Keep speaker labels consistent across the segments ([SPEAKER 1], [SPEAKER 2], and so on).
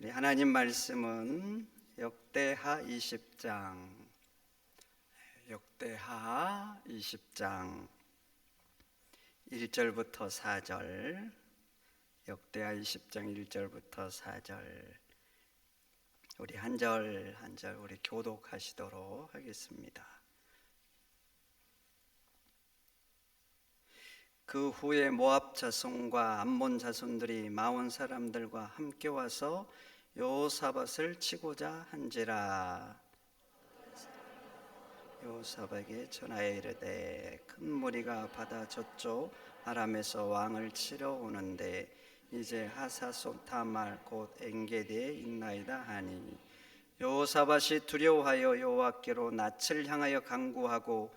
[SPEAKER 1] 우리 하나님 말씀은 역대하 20장, 역대하 20장 1절부터 4절, 역대하 20장 1절부터 4절, 우리 한 절 한 절 우리 교독하시도록 하겠습니다. 그 후에 모압 자손과 암몬 자손들이 마온 사람들과 함께 와서 여호사밧을 치고자 한지라. 여호사밧에게 전하여 이르되 큰 무리가 바다 저쪽 아람에서 왕을 치러 오는데 이제 하사손 타말 곧 엔게디에 있나이다 하니, 여호사밧이 두려워하여 여호와께로 낯을 향하여 간구하고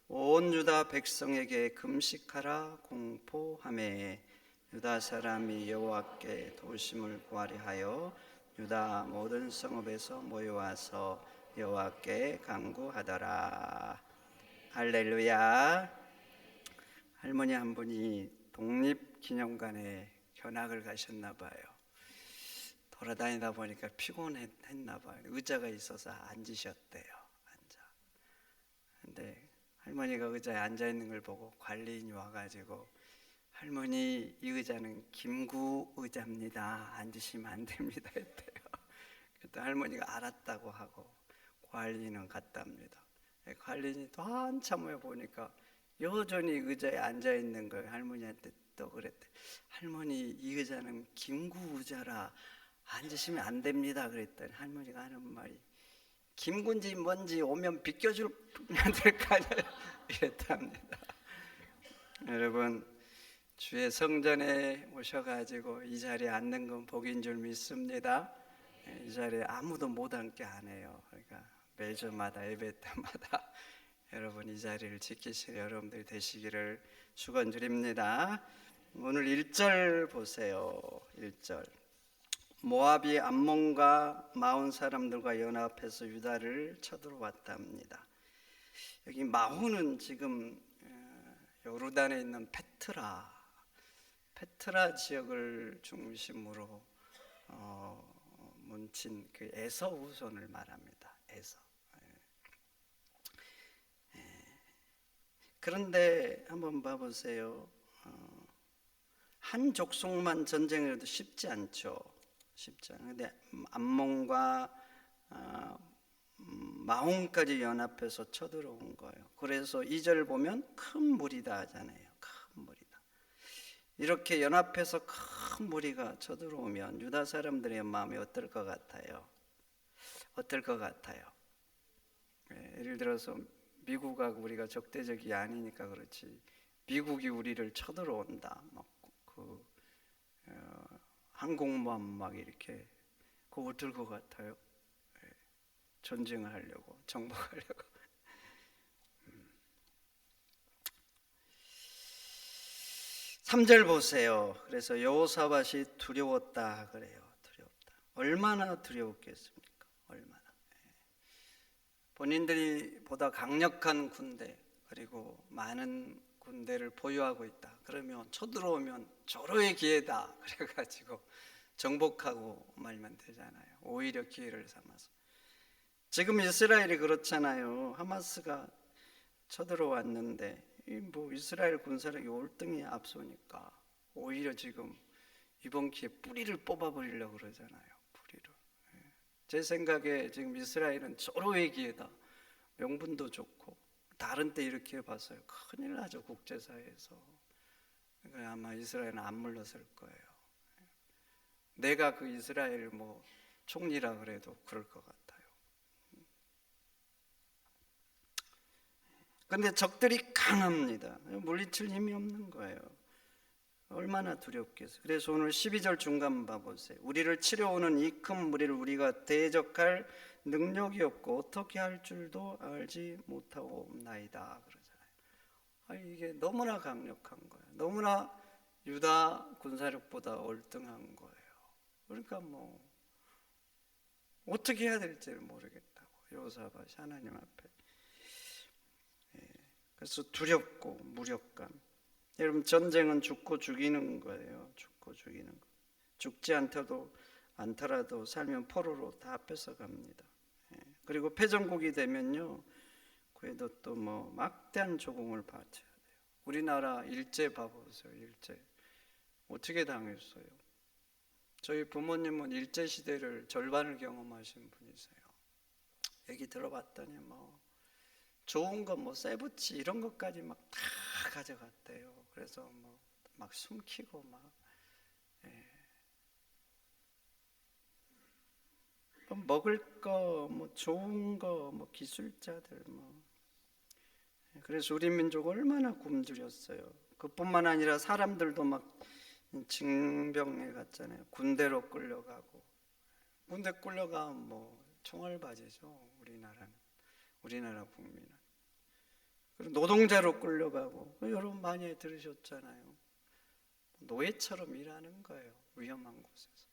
[SPEAKER 1] 온 유다 백성에게 금식하라 공포하매, 유다 사람이 여호와께 도우심을 구하려 하여 유다 모든 성읍에서 모여와서 여호와께 간구하더라. 할렐루야. 할머니 한 분이 독립기념관에 견학을 가셨나 봐요. 돌아다니다 보니까 피곤했나 봐요. 의자가 있어서 앉으셨대요. 근데 할머니가 의자에 앉아 있는 걸 보고 관리인이 와가지고, 할머니 이 의자는 김구 의자입니다. 앉으시면 안 됩니다 했대요. 그때 할머니가 알았다고 하고 관리인은 갔답니다. 관리인이 또 한참 후에 보니까 여전히 의자에 앉아 있는 거예요. 할머니한테 또 그랬대. 할머니 이 의자는 김구 의자라 앉으시면 안 됩니다 그랬더니 할머니가 하는 말이, 김군지 뭔지 오면 비껴주면 될 거 아니에요 이랬답니다. 여러분, 주의 성전에 오셔가지고 이 자리에 앉는 건 복인 줄 믿습니다. 이 자리에 아무도 못 앉게 안 해요. 그러니까 매주마다 예배 때마다 여러분 이 자리를 지키실 여러분들이 되시기를 축원드립니다. 오늘 1절 보세요. 1절. 모압이 암몬과 마온 사람들과 연합해서 유다를 쳐들어왔답니다. 여기 마온은 지금 요르단에 있는 페트라 지역을 중심으로 뭉친 그 에서 후손을 말합니다. 에서. 그런데 한번 봐보세요. 한 족속만 전쟁을 해도 쉽지 않죠. 근데 암몬과 마온까지 연합해서 쳐들어온 거예요. 그래서 2절 보면 큰 무리다 하잖아요. 큰 무리다. 이렇게 연합해서 큰 무리가 쳐들어오면 유다 사람들의 마음이 어떨 것 같아요? 어떨 것 같아요? 예를 들어서 미국하고 우리가 적대적이 아니니까 그렇지, 미국이 우리를 쳐들어온다, 항공모함 막 이렇게, 그거 어떨 것 같아요? 전쟁을 하려고, 정복하려고. 3절 보세요. 그래서 여호사밧이 두려웠다 그래요. 두려웠다. 얼마나 두려웠겠습니까? 얼마나. 본인들이 보다 강력한 군대, 그리고 많은 군대를 보유하고 있다. 그러면 쳐들어오면 절호의 기회다. 그래가지고 정복하고 말면 되잖아요. 오히려 기회를 삼아서. 지금 이스라엘이 그렇잖아요. 하마스가 쳐들어왔는데 이스라엘 군사력이 월등히 앞서니까 오히려 지금 이번 기회에 뿌리를 뽑아버리려고 그러잖아요. 뿌리를. 제 생각에 지금 이스라엘은 절호의 기회다. 명분도 좋고, 다른 때 이렇게 해봤어요. 큰일 나죠, 국제사회에서. 그러니까 아마 이스라엘은 안 물러설 거예요. 내가 그 이스라엘 총리라 그래도 그럴 것 같아요. 근데 적들이 강합니다. 물리칠 힘이 없는 거예요. 얼마나 두렵겠어요. 그래서 오늘 12절 중간 봐보세요. 우리를 치려오는 이 큰 무리를 우리가 대적할 능력이 없고 어떻게 할 줄도 알지 못하고 없나이다 그러잖아요. 이게 너무나 강력한 거예요. 너무나 유다 군사력보다 월등한 거예요. 그러니까 어떻게 해야 될지를 모르겠다고 여호사밧이 하나님 앞에. 그래서 두렵고 무력감. 여러분, 전쟁은 죽고 죽이는 거예요. 죽고 죽이는 거. 죽지 않더라도 많더라도 살면 포로로 다 뺏어갑니다. 그리고 패전국이 되면요, 그래도 또 뭐 막대한 조공을 바쳐야 돼요. 우리나라 일제 봐보세요. 일제 어떻게 당했어요? 저희 부모님은 일제 시대를 절반을 경험하신 분이세요. 얘기 들어봤더니 뭐 좋은 거 뭐 세부치 이런 것까지 막 다 가져갔대요. 그래서 뭐 막 숨기고 막 먹을 거, 뭐 좋은 거, 뭐 기술자들 뭐. 그래서 우리 민족 얼마나 굶주렸어요. 그뿐만 아니라 사람들도 막 징병에 갔잖아요. 군대로 끌려가고. 군대 끌려가면 뭐 총알바지죠. 우리나라 국민은. 그리고 노동자로 끌려가고. 여러분 많이 들으셨잖아요. 노예처럼 일하는 거예요. 위험한 곳에서.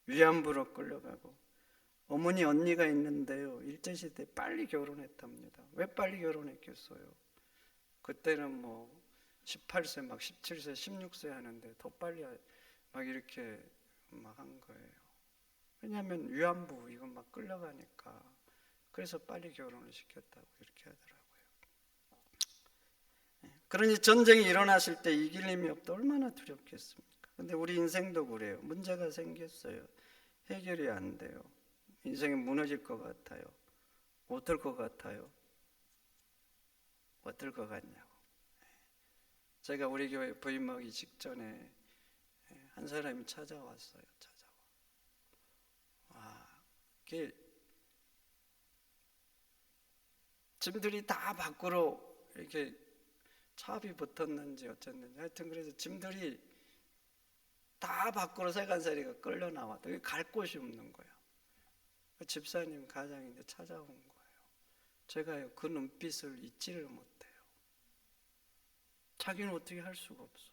[SPEAKER 1] 위안부로 끌려가고. 어머니 언니가 있는데요, 일제시대 빨리 결혼했답니다. 왜 빨리 결혼했겠어요? 그때는 뭐 18세 막 17세 16세 하는데 더 빨리 막 이렇게 막 한 거예요. 왜냐하면 위안부 이거 막 끌려가니까. 그래서 빨리 결혼을 시켰다고 이렇게 하더라고요. 그러니 전쟁이 일어났을 때 이길 힘이 없다 얼마나 두렵겠습니까? 근데 우리 인생도 그래요. 문제가 생겼어요. 해결이 안 돼요. 인생이 무너질 것 같아요. 어떨 것 같아요? 어떨 것 같냐고. 제가 우리 교회 부임하기 직전에 한 사람이 찾아왔어요. 짐들이 다 밖으로 이렇게 차압이 붙었는지 어쨌는지 하여튼 그래서 짐들이 다 밖으로 세간살이가 끌려 나왔다. 갈 곳이 없는 거야. 집사님 가장인데 찾아온 거예요. 제가 그 눈빛을 잊지를 못해요. 자기는 어떻게 할 수가 없어.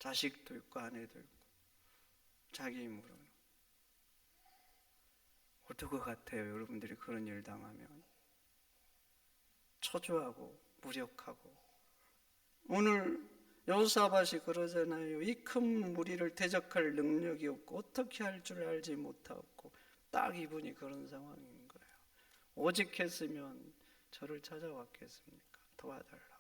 [SPEAKER 1] 자식도 있고 아내도 있고 자기 힘으로는. 어떨 것 같아요? 여러분들이 그런 일 당하면. 초조하고 무력하고. 오늘 여호사밧이 그러잖아요. 이 큰 무리를 대적할 능력이 없고 어떻게 할 줄 알지 못하고. 딱 이분이 그런 상황인 거예요. 오직 했으면 저를 찾아왔겠습니까? 도와달라고.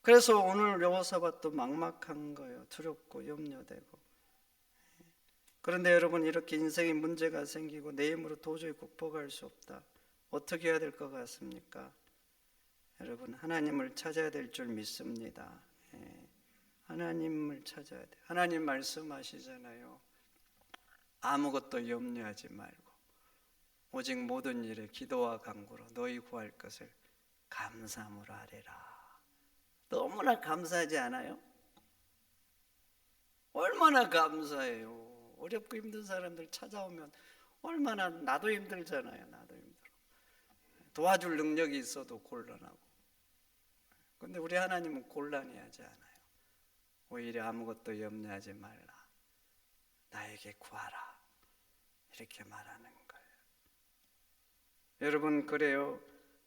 [SPEAKER 1] 그래서 오늘 여호사밧도 막막한 거예요. 두렵고 염려되고. 그런데 여러분, 이렇게 인생에 문제가 생기고 내 힘으로 도저히 극복할 수 없다. 어떻게 해야 될 것 같습니까? 여러분, 하나님을 찾아야 될 줄 믿습니다. 하나님을 찾아야 돼. 하나님 말씀하시잖아요. 아무것도 염려하지 말고 오직 모든 일에 기도와 간구로 너희 구할 것을 감사함으로 하리라. 너무나 감사하지 않아요? 얼마나 감사해요. 어렵고 힘든 사람들 찾아오면 얼마나 나도 힘들잖아요. 나도 힘들어. 도와줄 능력이 있어도 곤란하고. 근데 우리 하나님은 곤란해하지 않아요. 오히려 아무것도 염려하지 말라. 나에게 구하라. 이렇게 말하는 거예요. 여러분, 그래요.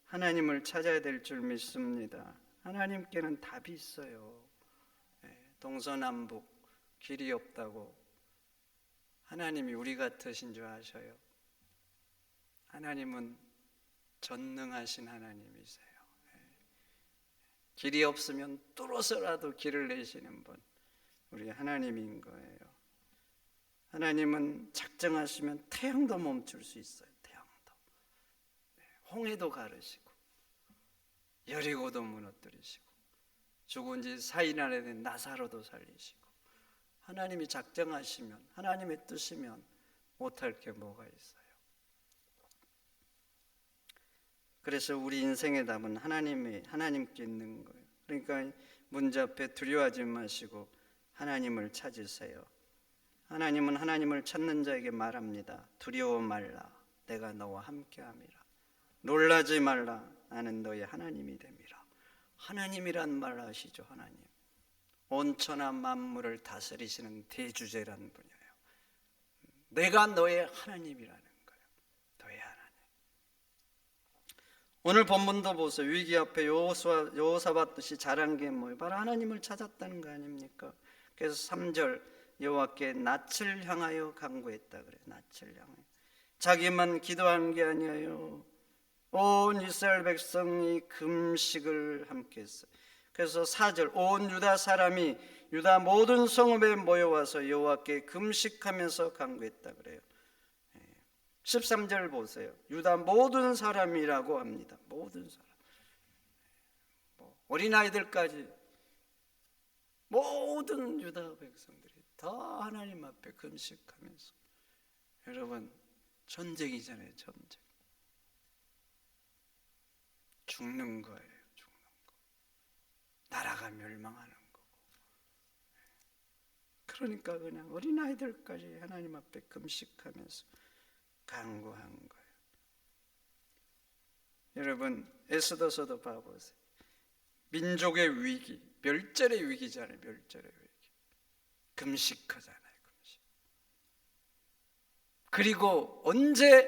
[SPEAKER 1] 하나님을 찾아야 될 줄 믿습니다. 하나님께는 답이 있어요. 동서남북 길이 없다고 하나님이 우리 같으신 줄 아셔요? 하나님은 전능하신 하나님이세요. 길이 없으면 뚫어서라도 길을 내시는 분, 우리 하나님인 거예요. 하나님은 작정하시면 태양도 멈출 수 있어요. 태양도. 홍해도 가르시고 여리고도 무너뜨리시고 죽은 지 4일 안에 된 나사로도 살리시고. 하나님이 작정하시면, 하나님의 뜻이면 못할 게 뭐가 있어요. 그래서 우리 인생의 답은 하나님께 있는 거예요. 그러니까 문제 앞에 두려워하지 마시고 하나님을 찾으세요. 하나님은 하나님을 찾는 자에게 말합니다. 두려워 말라. 내가 너와 함께함이라. 놀라지 말라. 나는 너의 하나님이 됨이라. 하나님이란 말 아시죠? 하나님. 온천하 만물을 다스리시는 대주제라는 분이에요. 내가 너의 하나님이라는 거예요. 너의 하나님. 오늘 본문도 보세요. 위기 앞에 여호사밧 뜻이 잘한 게 뭐예요? 바로 하나님을 찾았다는 거 아닙니까? 그래서 3절 여호와께 낯을 향하여 간구했다 그래요. 낯을 향하여. 자기만 기도한 게 아니에요. 온 이스라엘 백성이 금식을 함께 했어요. 그래서 4절 온 유다 사람이 유다 모든 성읍에 모여와서 여호와께 금식하면서 간구했다 그래요. 13절 보세요. 유다 모든 사람이라고 합니다. 모든 사람. 어린아이들까지 모든 유다 백성들이 다 하나님 앞에 금식하면서. 여러분, 전쟁이잖아요. 전쟁. 죽는 거예요. 죽는 거. 나라가 멸망하는 거고. 그러니까 그냥 어린아이들까지 하나님 앞에 금식하면서 간구한 거예요. 여러분, 에스더서도 봐보세요. 민족의 위기, 멸절의 위기잖아요. 멸절의 위기. 금식하잖아요. 금식. 그리고 언제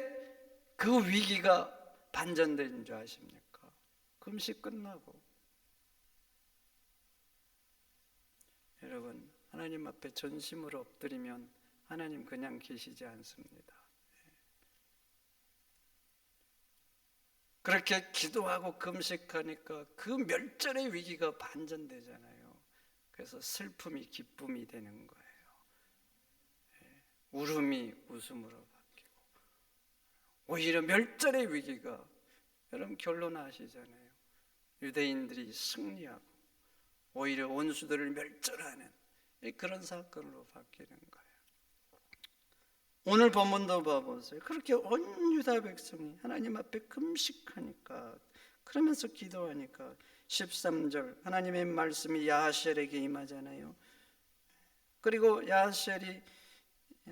[SPEAKER 1] 그 위기가 반전된 줄 아십니까? 금식 끝나고. 여러분, 하나님 앞에 전심으로 엎드리면 하나님 그냥 계시지 않습니다. 그렇게 기도하고 금식하니까 그 멸절의 위기가 반전되잖아요. 그래서 슬픔이 기쁨이 되는 거예요. 울음이 웃음으로 바뀌고. 오히려 멸절의 위기가, 여러분 결론 아시잖아요. 유대인들이 승리하고 오히려 원수들을 멸절하는 그런 사건으로 바뀌는 거예요. 오늘 본문도 봐보세요. 그렇게 온 유다 백성이 하나님 앞에 금식하니까, 그러면서 기도하니까 13절 하나님의 말씀이 야하셀에게 임하잖아요. 그리고 야하셀이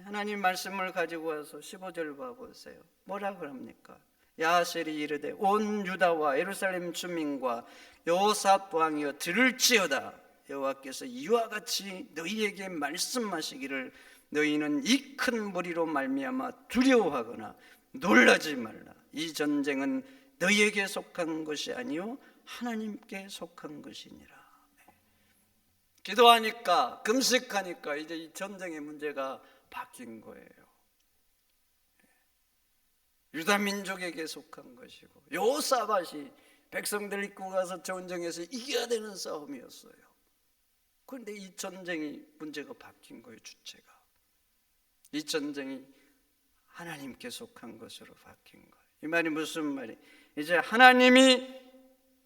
[SPEAKER 1] 하나님 말씀을 가지고 와서 15절 봐보세요. 뭐라 그럽니까? 야하셀이 이르되 온 유다와 예루살렘 주민과 여호사밧 왕이여 들을지어다. 여호와께서 이와 같이 너희에게 말씀하시기를 너희는 이 큰 무리로 말미암아 두려워하거나 놀라지 말라. 이 전쟁은 너희에게 속한 것이 아니요 하나님께 속한 것이니라. 기도하니까, 금식하니까 이제 이 전쟁의 문제가 바뀐 거예요. 유다 민족에게 속한 것이고, 여호사밧이 백성들 이끌고 가서 전쟁에서 이겨야 되는 싸움이었어요. 그런데 이 전쟁이 문제가 바뀐 거예요. 주체가. 이 전쟁이 하나님께 속한 것으로 바뀐 거예요. 이 말이 무슨 말이에요? 이제 하나님이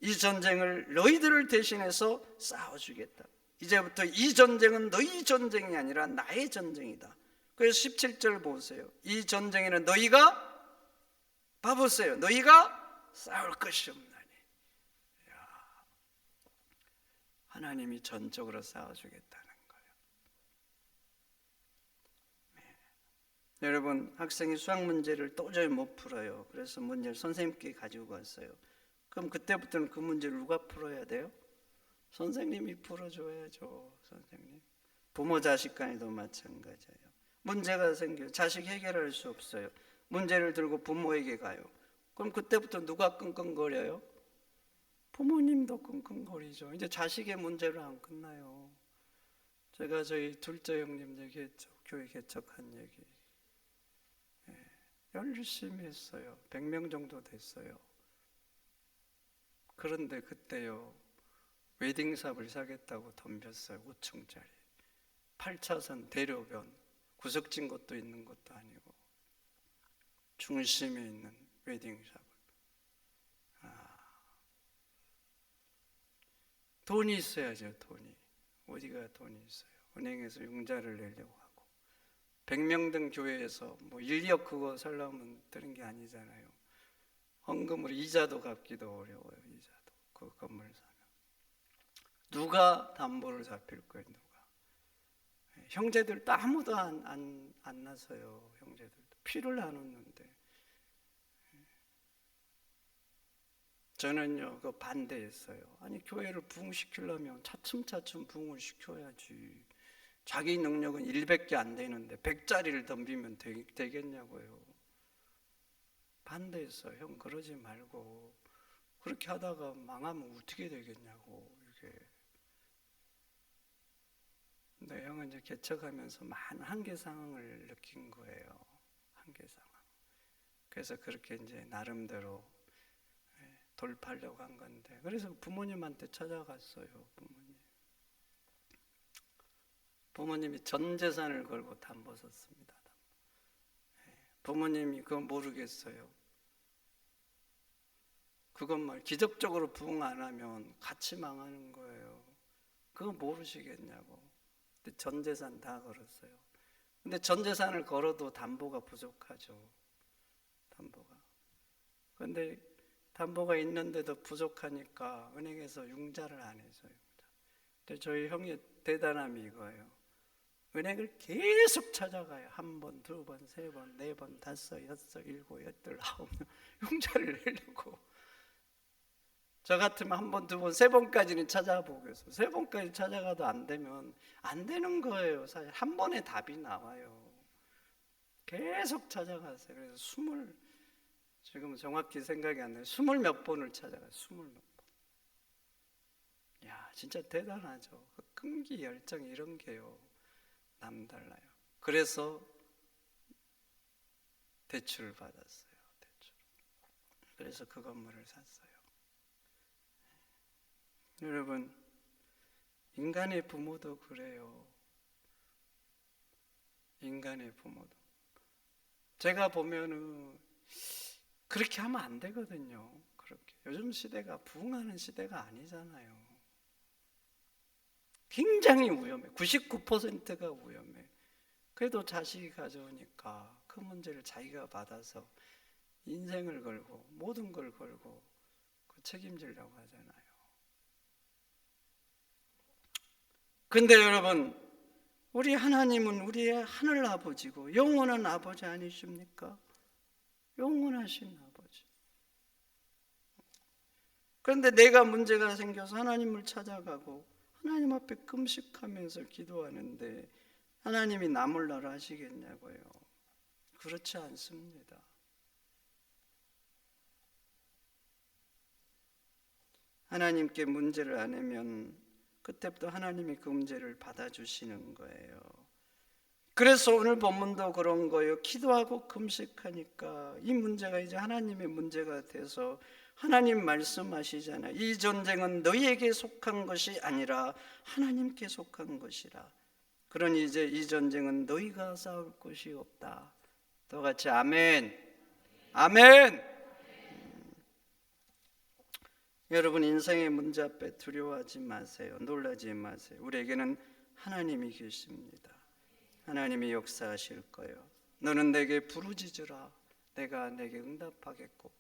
[SPEAKER 1] 이 전쟁을 너희들을 대신해서 싸워주겠다. 이제부터 이 전쟁은 너희 전쟁이 아니라 나의 전쟁이다. 그래서 17절 보세요. 이 전쟁에는 너희가, 봐보세요, 너희가 싸울 것이 없나니. 하나님이 전적으로 싸워주겠다는 거예요. 여러분, 학생이 수학 문제를 도저히 못 풀어요. 그래서 문제를 선생님께 가지고 갔어요. 그럼 그때부터는 그 문제를 누가 풀어야 돼요? 선생님이 풀어줘야죠. 선생님. 부모 자식 간에도 마찬가지예요. 문제가 생겨요. 자식이 해결할 수 없어요. 문제를 들고 부모에게 가요. 그럼 그때부터 누가 끙끙거려요? 부모님도 끙끙거리죠. 이제 자식의 문제로 안 끝나요. 제가 저희 둘째 형님들 교회 개척한 얘기, 열심히 했어요. 100명 정도 됐어요. 그런데 그때요, 웨딩샵을 사겠다고 덤볐어요. 5층짜리 8차선 대로변, 구석진 것도 있는 것도 아니고 중심에 있는 웨딩샵을. 돈이 있어야죠. 돈이. 어디가 돈이 있어요? 은행에서 융자를 내려고 하고, 100명 등 교회에서 뭐 인력 그거 살려면 되는 게 아니잖아요. 헌금으로 이자도 갚기도 어려워요. 이자도. 그 건물 사면 누가 담보를 잡힐 거예요? 누가? 형제들도 아무도 안 나서요. 형제들도 피를 나눴는데. 저는요, 그 반대했어요. 아니, 교회를 부흥시키려면 차츰차츰 부흥을 시켜야지. 자기 능력은 100개 안 되는데 100짜리를 덤비면 되겠냐고요. 반대했어요. 형, 그러지 말고 그렇게 하다가 망하면 어떻게 되겠냐고. 이게 근데 형은 이제 개척하면서 많은 한계 상황을 느낀 거예요. 한계 상황. 그래서 그렇게 이제 나름대로 돌파하려고 한 건데, 그래서 부모님한테 찾아갔어요. 부모님이 전 재산을 걸고 담보 섰습니다. 부모님이 그건 모르겠어요. 그것만 기적적으로 부응 안 하면 같이 망하는 거예요. 그거 모르시겠냐고. 근데 전 재산 다 걸었어요. 근데 전 재산을 걸어도 담보가 부족하죠. 담보가. 근데 담보가 있는데도 부족하니까 은행에서 융자를 안 해줘요. 근데 저희 형의 대단함이 이거예요. 은행을 계속 찾아가요. 한 번, 두 번, 세 번, 네 번, 다섯, 여섯, 일곱, 여덟, 아홉 융자를 내려고. 저 같으면 한 번, 두 번, 세 번까지는 찾아보겠어. 세 번까지 찾아가도 안 되면 안 되는 거예요. 사실 한 번에 답이 나와요. 계속 찾아갔어요. 그래서 지금 정확히 생각이 안 나요. 20몇 번을 찾아가요. 20몇 번. 야, 진짜 대단하죠. 그 끈기, 열정 이런 게요. 남달라요. 그래서 대출을 받았어요. 대출. 그래서 그 건물을 샀어요. 여러분, 인간의 부모도 그래요. 인간의 부모도. 제가 보면은 그렇게 하면 안 되거든요. 그렇게. 요즘 시대가 부흥하는 시대가 아니잖아요. 굉장히 위험해. 99%가 위험해. 그래도 자식이 가져오니까 그 문제를 자기가 받아서 인생을 걸고 모든 걸 걸고 책임지려고 하잖아요. 근데 여러분, 우리 하나님은 우리의 하늘 아버지고 영원한 아버지 아니십니까? 영원하신 아버지. 그런데 내가 문제가 생겨서 하나님을 찾아가고 하나님 앞에 금식하면서 기도하는데 하나님이 나 몰라라 하시겠냐고요. 그렇지 않습니다. 하나님께 문제를 안 하면 그때부터 하나님이 그 문제를 받아주시는 거예요. 그래서 오늘 본문도 그런 거예요. 기도하고 금식하니까 이 문제가 이제 하나님의 문제가 돼서 하나님 말씀하시잖아요. 이 전쟁은 너희에게 속한 것이 아니라 하나님께 속한 것이라. 그러니 이제 이 전쟁은 너희가 싸울 것이 없다. 또 같이 아멘. 아멘. 여러분, 인생의 문제 앞에 두려워하지 마세요. 놀라지 마세요. 우리에게는 하나님이 계십니다. 하나님이 역사하실 거예요. 너는 내게 부르짖으라. 내가 내게 응답하겠고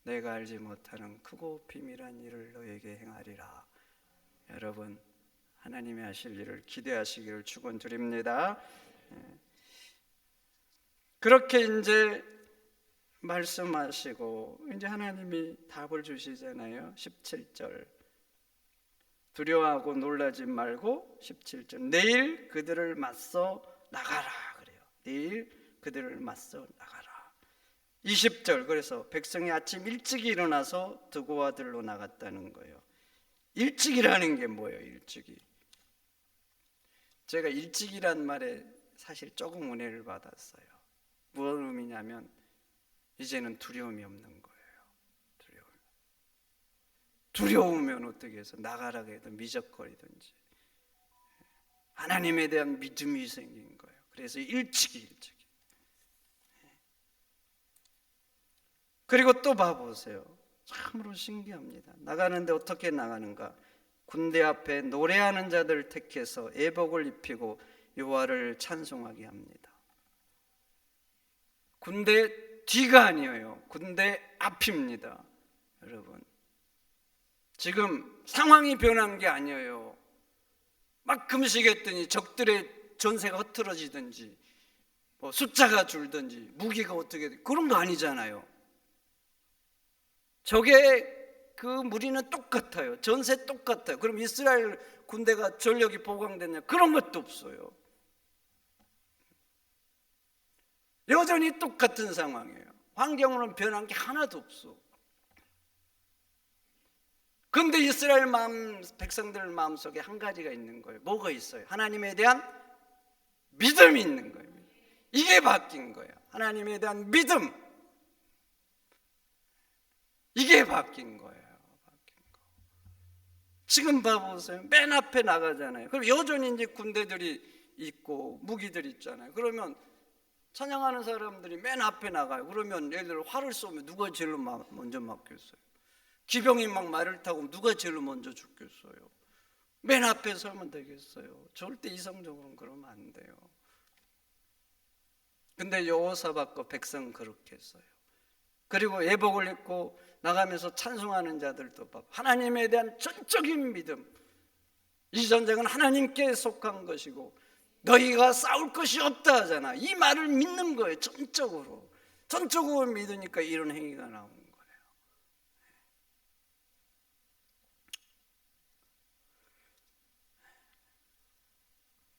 [SPEAKER 1] 내가 알지 못하는 크고 비밀한 일을 너에게 행하리라. 여러분, 하나님이 하실 일을 기대하시기를 축원드립니다. 그렇게 이제 말씀하시고 이제 하나님이 답을 주시잖아요. 17절 두려워하고 놀라지 말고 17절 내일 그들을 맞서 나가라 그래요. 내일 그들을 맞서 나가라. 20절 그래서 백성이 아침 일찍 일어나서 드고와 들로 나갔다는 거예요. 일찍이라는 게 뭐예요? 일찍이. 제가 일찍이란 말에 사실 조금 은혜를 받았어요. 무슨 의미냐면 이제는 두려움이 없는 거예요. 두려우면 어떻게 해서 나가라고 해도 미적거리든지 하나님에 대한 믿음이 생긴 거예요. 그래서 일찍이. 그리고 또 봐보세요. 참으로 신기합니다. 나가는데 어떻게 나가는가? 군대 앞에 노래하는 자들 택해서 애복을 입히고 여호와를 찬송하게 합니다. 군대 뒤가 아니에요. 군대 앞입니다. 여러분, 지금 상황이 변한 게 아니에요. 막 금식했더니 적들의 전세가 흐트러지든지 뭐 숫자가 줄든지 무기가 어떻게 그런 거 아니잖아요. 적의 그 무리는 똑같아요. 전세 똑같아요. 그럼 이스라엘 군대가 전력이 보강됐냐? 그런 것도 없어요. 여전히 똑같은 상황이에요. 환경으로는 변한 게 하나도 없어. 그런데 이스라엘 백성들 마음속에 한 가지가 있는 거예요. 뭐가 있어요? 하나님에 대한 믿음이 있는 거예요. 이게 바뀐 거예요. 하나님에 대한 믿음, 이게 바뀐 거예요. 지금 봐보세요. 맨 앞에 나가잖아요. 그럼 여전히 이제 군대들이 있고 무기들이 있잖아요. 그러면 찬양하는 사람들이 맨 앞에 나가요. 그러면 얘들 활을 쏘면 누가 제일 먼저 맞겠어요? 기병이 막 말을 타고 누가 제일 먼저 죽겠어요? 맨 앞에 서면 되겠어요? 절대 이성적으로는 그러면 안 돼요. 근데 여호사밧과 백성 그렇게 했어요. 그리고 예복을 입고 나가면서 찬송하는 자들도 봐. 하나님에 대한 전적인 믿음. 이 전쟁은 하나님께 속한 것이고 너희가 싸울 것이 없다 하잖아. 이 말을 믿는 거예요. 전적으로 믿으니까 이런 행위가 나온 거예요.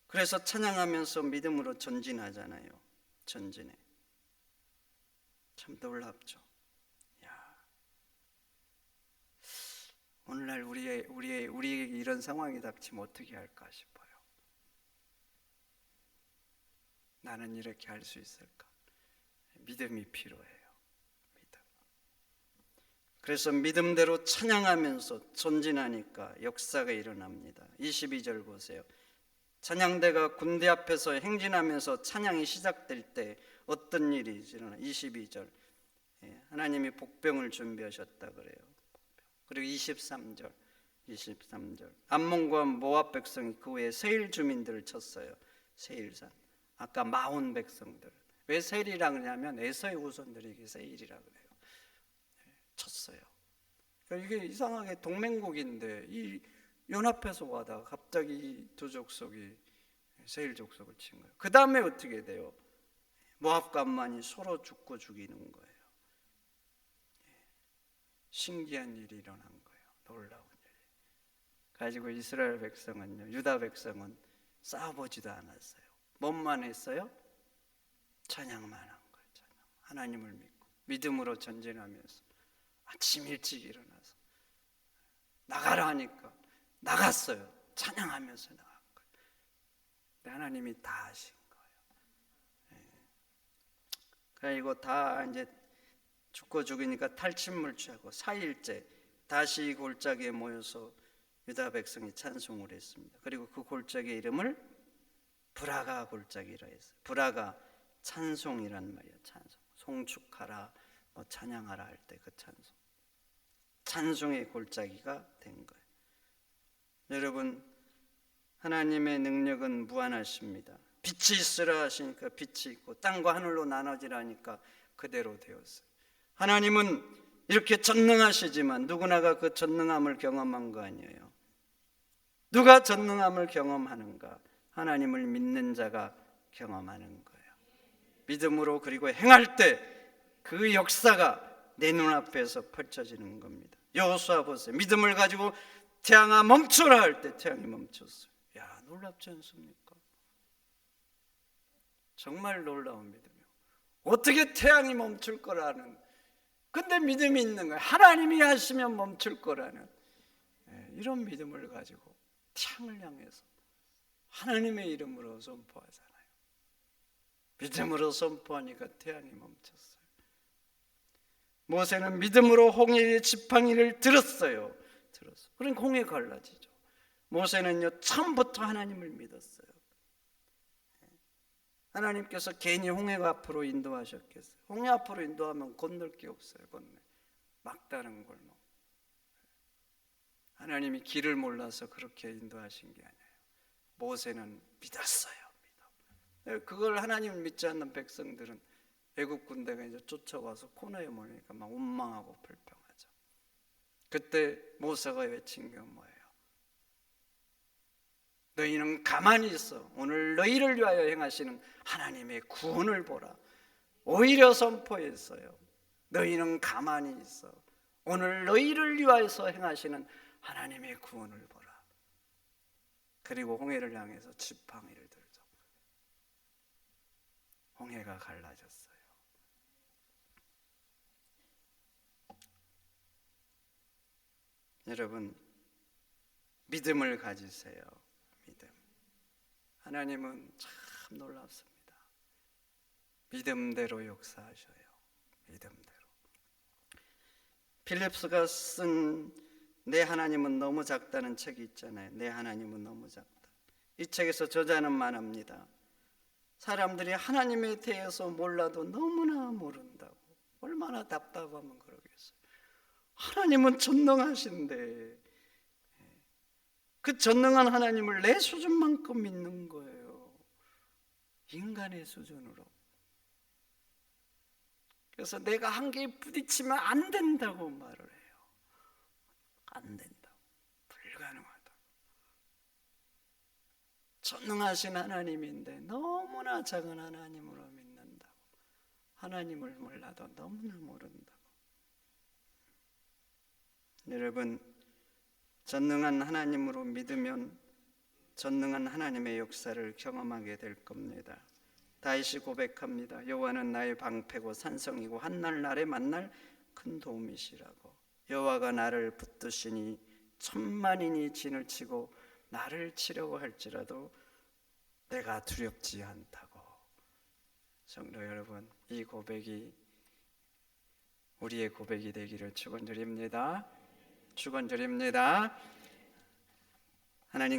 [SPEAKER 1] 그래서 찬양하면서 믿음으로 전진하잖아요. 전진해. 참 놀랍죠. 오늘날 우리에게 이런 상황이 닥치면 어떻게 할까 싶어요. 나는 이렇게 할 수 있을까? 믿음이 필요해요. 믿음. 그래서 믿음대로 찬양하면서 전진하니까 역사가 일어납니다. 22절 보세요. 찬양대가 군대 앞에서 행진하면서 찬양이 시작될 때 어떤 일이 일어나? 22절. 하나님이 복병을 준비하셨다 그래요. 그리고 23절 암몬과 모압 백성이 그 후에 세일 주민들을 쳤어요. 세일산. 아까 마온 백성들. 왜 세일이라 그러냐면 에서의 후손들이 세일이라 그래요. 쳤어요. 그러니까 이게 이상하게 동맹국인데 이 연합해서 와다가 갑자기 이 두 족속이 세일 족속을 친 거예요. 그 다음에 어떻게 돼요? 모압과 암몬이 서로 죽고 죽이는 거예요. 신기한 일이 일어난 거예요. 놀라운 일. 가지고 이스라엘 백성은요, 유다 백성은 싸워보지도 않았어요. 뭐만 했어요? 찬양만 한 거예요. 찬양. 하나님을 믿고 믿음으로 전진하면서 아침 일찍 일어나서 나가라 하니까 나갔어요. 찬양하면서 나간 거예요. 근데 하나님이 다 하신 거예요. 그리고 다 이제 죽고 죽으니까 탈취물 취하고 4일째 다시 골짜기에 모여서 유다 백성이 찬송을 했습니다. 그리고 그 골짜기의 이름을 브라가 골짜기라 했어요. 브라가 찬송이란 말이에요. 찬송. 송축하라, 찬양하라 할 때 그 찬송. 찬송의 골짜기가 된 거예요. 여러분, 하나님의 능력은 무한하십니다. 빛이 있으라 하시니까 빛이 있고 땅과 하늘로 나눠지라 하니까 그대로 되었어요. 하나님은 이렇게 전능하시지만 누구나가 그 전능함을 경험한 거 아니에요. 누가 전능함을 경험하는가? 하나님을 믿는 자가 경험하는 거예요. 믿음으로 그리고 행할 때 그 역사가 내 눈앞에서 펼쳐지는 겁니다. 여호수아 보세요. 믿음을 가지고 태양아 멈춰라 할 때 태양이 멈췄어요. 야, 놀랍지 않습니까? 정말 놀라운 믿음이요. 어떻게 태양이 멈출 거라는, 근데 믿음이 있는 거예요. 하나님이 하시면 멈출 거라는 이런 믿음을 가지고 태양을 향해서 하나님의 이름으로 선포하잖아요. 믿음으로 선포하니까 태양이 멈췄어요. 모세는 믿음으로 홍해의 지팡이를 들었어요. 그러니까 홍해 갈라지죠. 모세는요 처음부터 하나님을 믿었어요. 하나님께서 괜히 홍해가 앞으로 인도하셨겠어요? 홍해 앞으로 인도하면 건널 게 없어요. 막다른 골목. 하나님이 길을 몰라서 그렇게 인도하신 게 아니에요. 모세는 믿었어요. 그걸 하나님을 믿지 않는 백성들은 애국 군대가 이제 쫓아와서 코너에 몰리니까 막 원망하고 불평하죠. 그때 모세가 외친 게 뭐예요? 너희는 가만히 있어. 오늘 너희를 위하여 행하시는 하나님의 구원을 보라. 오히려 선포했어요. 너희는 가만히 있어. 오늘 너희를 위하여서 행하시는 하나님의 구원을 보라. 그리고 홍해를 향해서 지팡이를 들죠. 홍해가 갈라졌어요. 여러분, 믿음을 가지세요. 믿음. 하나님은 참 놀랍습니다. 믿음대로 역사하셔요. 믿음대로. 필립스가 쓴 내 하나님은 너무 작다는 책이 있잖아요. 내 하나님은 너무 작다. 이 책에서 저자는 말합니다. 사람들이 하나님에 대해서 몰라도 너무나 모른다고. 얼마나 답답하면 그러겠어요. 하나님은 전능하신데 그 전능한 하나님을 내 수준만큼 믿는 거예요. 인간의 수준으로. 그래서 내가 한계에 부딪히면 안 된다고 말을 해요. 안 된다고. 불가능하다고. 전능하신 하나님인데 너무나 작은 하나님으로 믿는다고. 하나님을 몰라도 너무나 모른다고. 여러분, 전능한 하나님으로 믿으면 전능한 하나님의 역사를 경험하게 될 겁니다. 다윗이 고백합니다. 여호와는 나의 방패고 산성이고 한날 나를 만날 큰 도움이시라고. 여호와가 나를 붙드시니 천만인이 진을 치고 나를 치려고 할지라도 내가 두렵지 않다고. 성도 여러분, 이 고백이 우리의 고백이 되기를 축원드립니다. 축원드립니다. 하나님